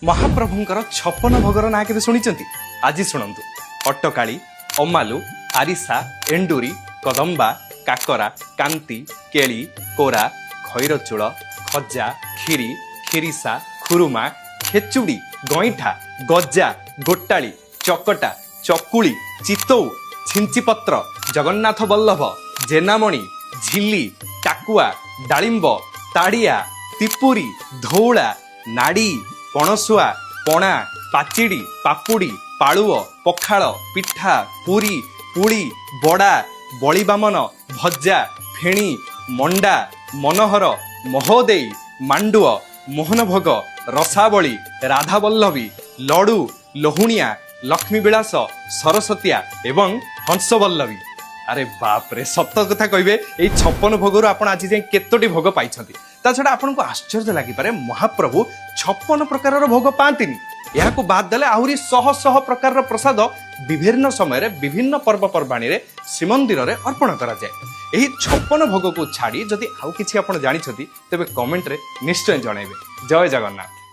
महाप्रभुंकर 56 भोगर ना के शुणी आज शुणु अटकाली अमालु आरिसा एंडुरी कदम्बा काकरा कांति केली कोरा खैरचूल खजा खीरी खीरिसा खुरुमा खेचुड़ी गईठा गजा गोटाली चकटा चकुली चितौ छिंचीपत्र जगन्नाथ बल्लभ जेनामणि झिल्ली टाकुआ डालिंब ताड़िया तिपुरी धौला नाड़ी पणसुआ पणा पाचिड़ी पापुड़ी पालुओ पखाड़ पिठा पूरी पुड़ी बड़ा बलिबामन भजा फेणी मंडा मनोहर महोदेई मांडुआ मोहनभोग रसावली राधावल्लभी लडू लोहुणिया लक्ष्मी विलास सरस्वतिया एवं हंसवल्लभी। अरे बाप रे सत कथा कहे ये 56 भोगर आप आज जाए केतोटी भोग पाई ता छड़ा आपन को आश्चर्य लगिपारे महाप्रभु 56 प्रकार भोग पाती यहाँ को बाद देले आहुरी शह शह प्रकार प्रसाद विभिन्न समय विभिन्न पर्वपर्वाणी रे श्रीमंदिर रे अर्पण करा जाए। यही 56 भोग को छाड़ी जदि आउ किछि आपण जानिछथि तेबे कमेंट रे निश्चय जणाइबे। जय जगन्नाथ।